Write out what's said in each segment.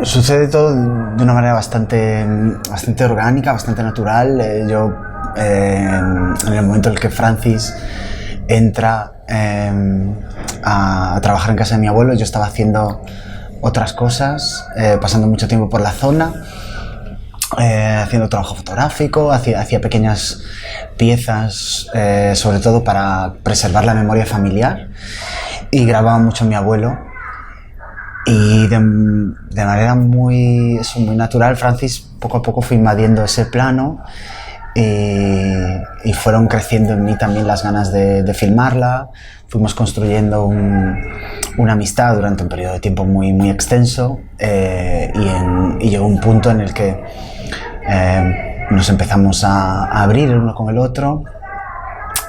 Sucede todo de una manera bastante orgánica, bastante natural. En el momento en el que Francis entra a trabajar en casa de mi abuelo, yo estaba haciendo otras cosas, pasando mucho tiempo por la zona, haciendo trabajo fotográfico, hacía pequeñas piezas, sobre todo para preservar la memoria familiar, y grababa mucho a mi abuelo. Y de manera muy natural, Francis poco a poco fue invadiendo ese plano y fueron creciendo en mí también las ganas de filmarla. Fuimos construyendo una amistad durante un periodo de tiempo muy extenso, y llegó un punto en el que nos empezamos a abrir el uno con el otro.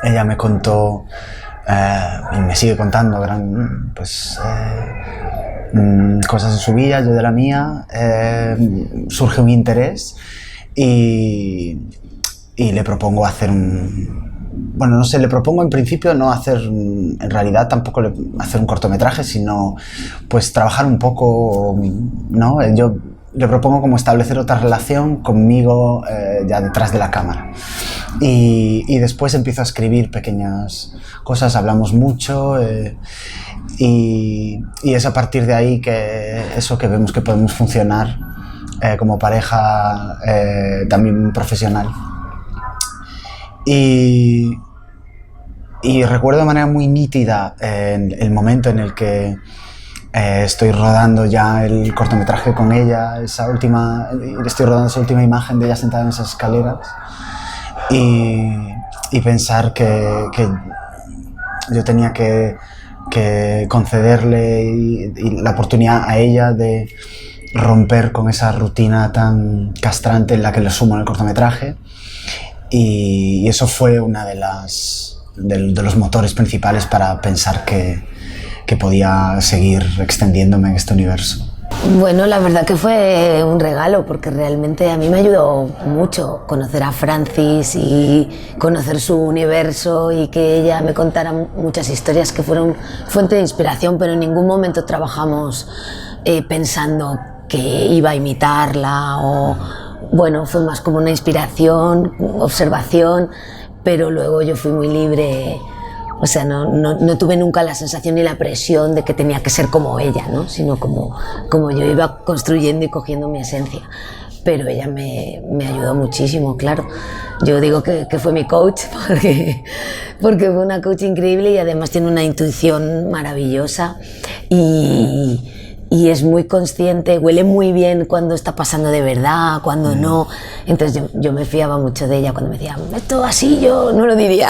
Ella me contó y me sigue contando cosas de su vida, yo de la mía. Surge un interés y le propongo hacer le propongo en principio no hacer, en realidad tampoco hacer un cortometraje, sino pues trabajar un poco, ¿no? Yo le propongo como establecer otra relación conmigo ya detrás de la cámara. Y después empiezo a escribir pequeñas cosas, hablamos mucho, y es a partir de ahí que vemos que podemos funcionar como pareja también profesional. Y recuerdo de manera muy nítida el momento en el que estoy rodando ya el cortometraje con ella, estoy rodando esa última imagen de ella sentada en esas escaleras, y pensar que yo tenía que concederle la oportunidad a ella de romper con esa rutina tan castrante en la que le sumo en el cortometraje, y eso fue una de los motores principales para pensar que podía seguir extendiéndome en este universo. Bueno, la verdad que fue un regalo, porque realmente a mí me ayudó mucho conocer a Francis y conocer su universo, y que ella me contara muchas historias que fueron fuente de inspiración, pero en ningún momento trabajamos pensando que iba a imitarla, bueno, fue más como una inspiración, observación, pero luego yo fui muy libre. O sea, no tuve nunca la sensación ni la presión de que tenía que ser como ella, ¿no? Sino como yo iba construyendo y cogiendo mi esencia. Pero ella me ayudó muchísimo, claro. Yo digo que fue mi coach, porque fue una coach increíble, y además tiene una intuición maravillosa, y es muy consciente, huele muy bien cuando está pasando de verdad, cuando no. Entonces yo me fiaba mucho de ella. Cuando me decía, esto así, yo no lo diría,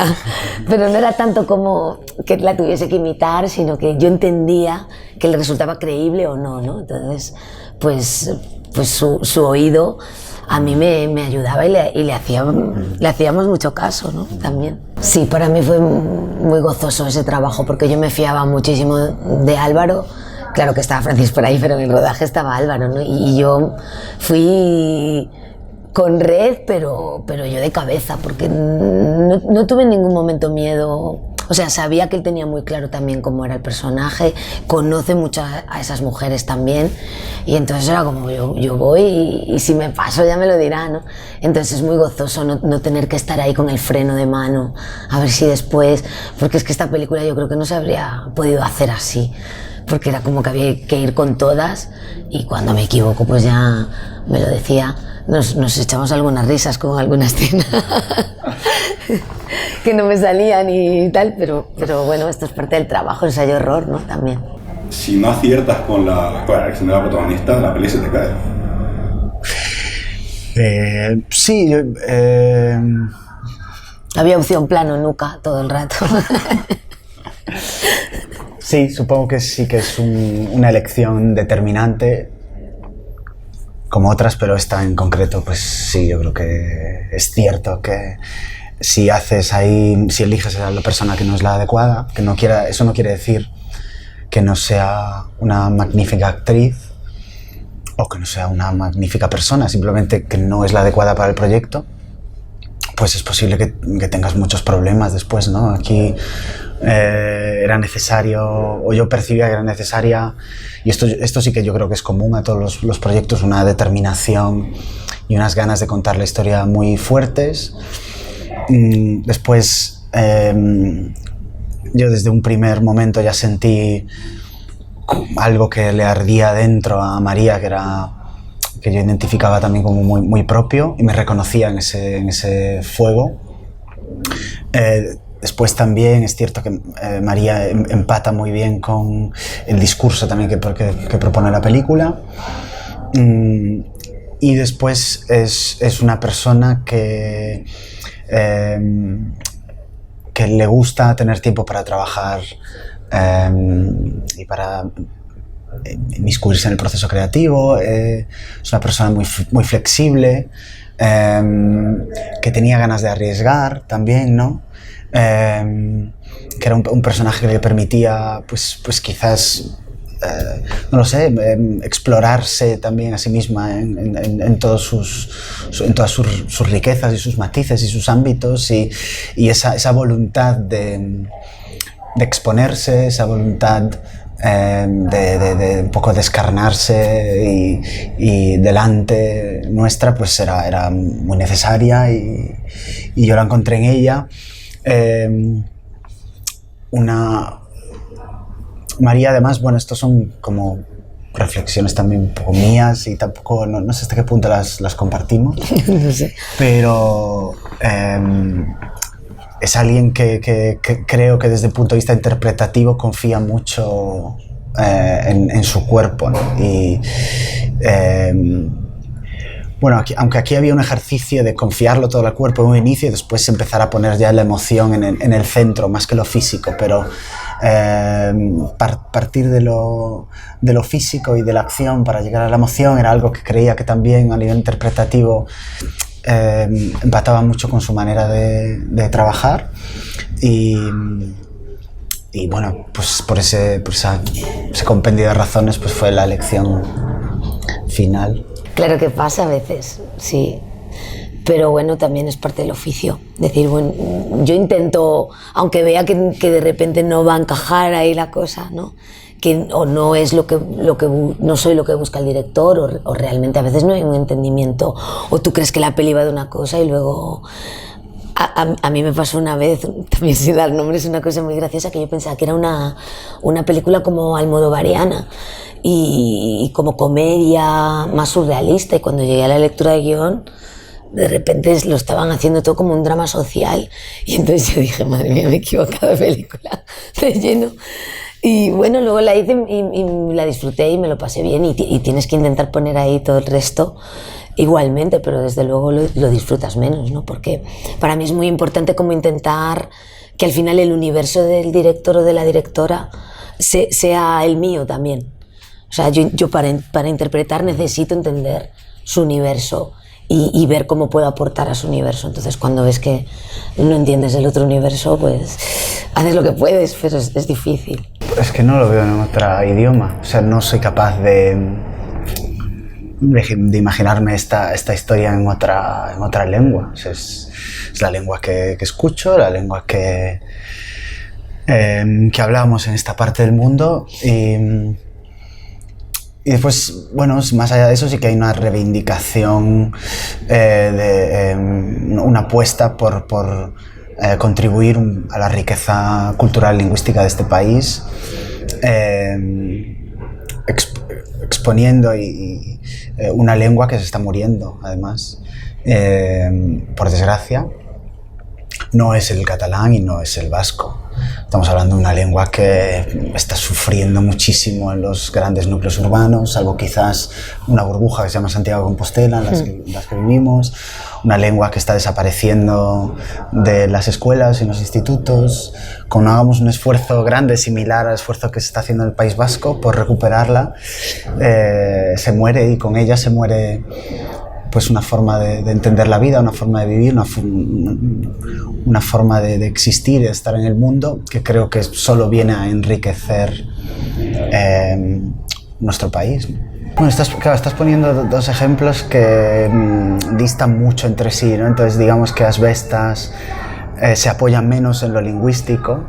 pero no era tanto como que la tuviese que imitar, sino que yo entendía que le resultaba creíble o no, ¿no? Entonces, pues su oído a mí me ayudaba, y le hacíamos mucho caso, ¿no? También. Sí, para mí fue muy gozoso ese trabajo, porque yo me fiaba muchísimo de Álvaro. Claro que estaba Francis por ahí, pero en el rodaje estaba Álvaro, ¿no? Y yo fui con red, pero yo de cabeza, porque no tuve en ningún momento miedo. O sea, sabía que él tenía muy claro también cómo era el personaje, conoce mucho a esas mujeres también, y entonces era como yo voy, y si me paso ya me lo dirá, ¿no? Entonces es muy gozoso no tener que estar ahí con el freno de mano, a ver si después, porque es que esta película yo creo que no se habría podido hacer así, porque era como que había que ir con todas, y cuando me equivoco pues ya me lo decía. Nos echamos algunas risas con alguna escena que no me salían y tal, pero bueno, esto es parte del trabajo, ensayo-error, ¿no? También. Si no aciertas con la elección de la protagonista, la peli se te cae. Sí, había opción plano, nuca, todo el rato. Sí, supongo que sí que es una elección determinante, como otras, pero esta en concreto, pues sí, yo creo que es cierto que si eliges a la persona que no es la adecuada, eso no quiere decir que no sea una magnífica actriz o que no sea una magnífica persona, simplemente que no es la adecuada para el proyecto, pues es posible que tengas muchos problemas después, ¿no? Aquí era necesario, o yo percibía que era necesaria, y esto sí que yo creo que es común a todos los proyectos, una determinación y unas ganas de contar la historia muy fuertes. Después, yo desde un primer momento ya sentí algo que le ardía dentro a María, que yo identificaba también como muy, muy propio, y me reconocía en ese fuego. Después también es cierto que María empata muy bien con el discurso también que propone la película. Y después es una persona que le gusta tener tiempo para trabajar y para inmiscuirse en el proceso creativo. Es una persona muy, muy flexible, que tenía ganas de arriesgar también, ¿no? Que era un personaje que le permitía, pues quizás, no lo sé, explorarse también a sí misma en todas sus riquezas y sus matices y sus ámbitos, y esa voluntad de exponerse, esa voluntad de un poco descarnarse y delante nuestra, pues era muy necesaria, y yo la encontré en ella. María, además, bueno, estos son como reflexiones también un poco mías, y tampoco, no sé hasta qué punto las compartimos. No sé. Pero es alguien que creo que desde el punto de vista interpretativo confía mucho en su cuerpo, ¿no? Y bueno, aunque aquí había un ejercicio de confiarlo todo al cuerpo en un inicio y después empezar a poner ya la emoción en el centro, más que lo físico, pero partir de lo físico y de la acción para llegar a la emoción era algo que creía que también a nivel interpretativo empataba mucho con su manera de trabajar, y bueno, pues por ese compendio de razones, pues fue la elección final. Claro que pasa a veces, sí. Pero bueno, también es parte del oficio. Decir, bueno, yo intento, aunque vea que de repente no va a encajar ahí la cosa, ¿no? O no es no soy lo que busca el director, o realmente a veces no hay un entendimiento, o tú crees que la peli va de una cosa y luego... A mí me pasó una vez, también sin dar nombres, una cosa muy graciosa, que yo pensaba que era una película como almodovariana y como comedia más surrealista, y cuando llegué a la lectura de guión, de repente lo estaban haciendo todo como un drama social, y entonces yo dije, madre mía, me he equivocado de película de lleno. Y bueno, luego la hice y la disfruté y me lo pasé bien, y tienes que intentar poner ahí todo el resto igualmente, pero desde luego lo disfrutas menos, ¿no? Porque para mí es muy importante como intentar que al final el universo del director o de la directora sea el mío también. O sea, yo para interpretar necesito entender su universo y ver cómo puedo aportar a su universo. Entonces, cuando ves que no entiendes el otro universo, pues haces lo que puedes, pero es difícil. Es que no lo veo en otro idioma. O sea, no soy capaz de imaginarme esta historia en otra lengua. O sea, es la lengua que escucho, la lengua que hablamos en esta parte del mundo, y después, bueno, más allá de eso sí que hay una reivindicación, una apuesta por contribuir a la riqueza cultural lingüística de este país, exponiendo una lengua que se está muriendo, además, por desgracia. No es el catalán y no es el vasco. Estamos hablando de una lengua que está sufriendo muchísimo en los grandes núcleos urbanos, salvo quizás una burbuja que se llama Santiago de Compostela, en las que vivimos. Una lengua que está desapareciendo de las escuelas y los institutos. Como no hagamos un esfuerzo grande, similar al esfuerzo que se está haciendo en el País Vasco por recuperarla, se muere, y con ella se muere pues una forma de entender la vida, una forma de vivir, una forma de existir y de estar en el mundo, que creo que solo viene a enriquecer nuestro país. Bueno, estás poniendo dos ejemplos que distan mucho entre sí, ¿no? Entonces, digamos que Asbestas se apoya menos en lo lingüístico,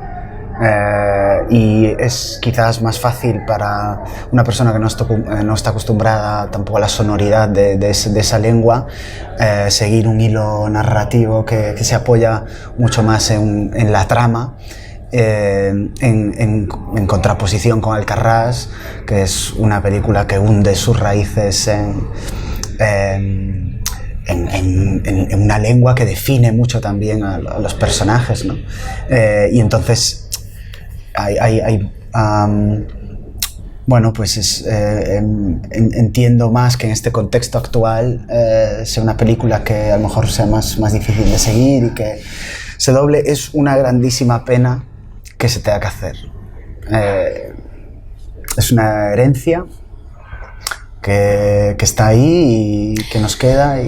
Y es quizás más fácil para una persona que no está acostumbrada tampoco a la sonoridad de esa lengua seguir un hilo narrativo que se apoya mucho más en la trama, en contraposición con Alcarràs, que es una película que hunde sus raíces en una lengua que define mucho también a los personajes, ¿no? Y entonces bueno, pues entiendo más que en este contexto actual sea una película que a lo mejor sea más difícil de seguir y que se doble. Es una grandísima pena que se tenga que hacer. Es una herencia que está ahí y que nos queda.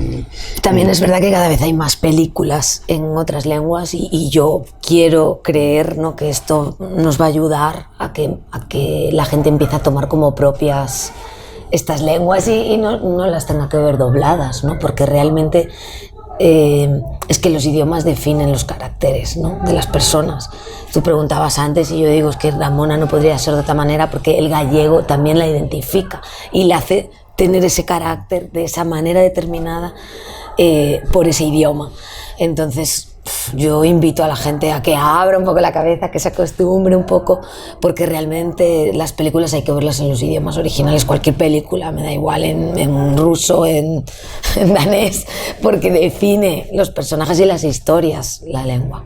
También es verdad que cada vez hay más películas en otras lenguas y yo quiero creer, ¿no?, que esto nos va a ayudar a que la gente empiece a tomar como propias estas lenguas y no las tenga que ver dobladas, ¿no? Porque realmente es que los idiomas definen los caracteres, ¿no?, de las personas. Tú preguntabas antes y yo digo, es que Ramona no podría ser de otra manera porque el gallego también la identifica y la hace tener ese carácter de esa manera determinada por ese idioma. Entonces yo invito a la gente a que abra un poco la cabeza, que se acostumbre un poco, porque realmente las películas hay que verlas en los idiomas originales. Cualquier película, me da igual, en ruso, en danés, porque define los personajes y las historias, la lengua.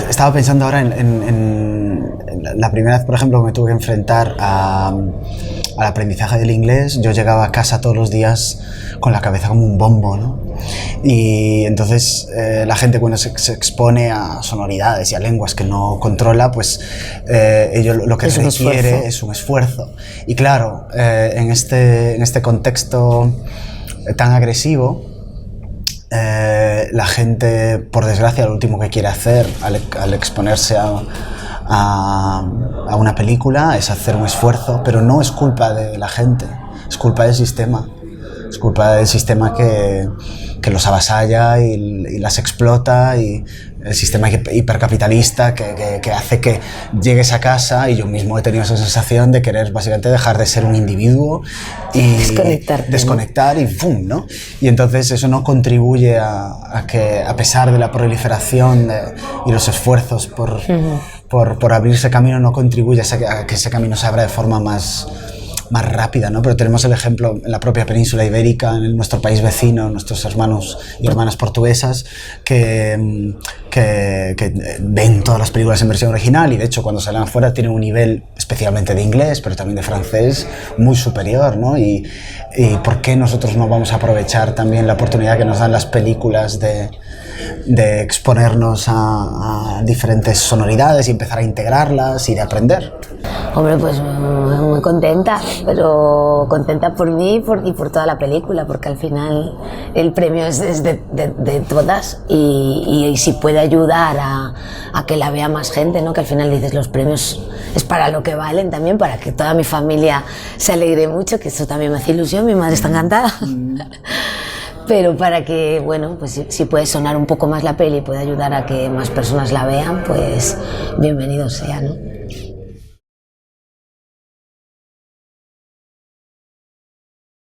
Estaba pensando ahora en la primera vez, por ejemplo, que me tuve que enfrentar al aprendizaje del inglés. Yo llegaba a casa todos los días con la cabeza como un bombo, ¿no? Y entonces la gente, cuando se expone a sonoridades y a lenguas que no controla, pues ello lo que requiere es un esfuerzo. Y claro, en este contexto tan agresivo, la gente, por desgracia, lo último que quiere hacer al exponerse a una película es hacer un esfuerzo, pero no es culpa de la gente, es culpa del sistema. Es culpa del sistema que los avasalla y las explota, y el sistema hipercapitalista que hace que llegues a casa, y yo mismo he tenido esa sensación de querer básicamente dejar de ser un individuo y desconectar y ¡pum!, ¿no? Y entonces eso no contribuye a que, a pesar de la proliferación y los esfuerzos por abrirse camino, no contribuye a que ese camino se abra de forma más rápida, ¿no? Pero tenemos el ejemplo en la propia península ibérica, en nuestro país vecino, nuestros hermanos y hermanas portuguesas que ven todas las películas en versión original, y de hecho cuando salen afuera tienen un nivel especialmente de inglés, pero también de francés, muy superior, ¿no? Y ¿por qué nosotros no vamos a aprovechar también la oportunidad que nos dan las películas de exponernos a diferentes sonoridades y empezar a integrarlas y de aprender? Hombre, pues muy contenta, pero contenta por mí y por toda la película, porque al final el premio es de todas, y si puede ayudar a que la vea más gente, ¿no? Que al final dices, los premios es para lo que valen también, para que toda mi familia se alegre mucho, que eso también me hace ilusión, mi madre está encantada. Pero para que, bueno, pues si puede sonar un poco más la peli y puede ayudar a que más personas la vean, pues bienvenido sea, ¿no?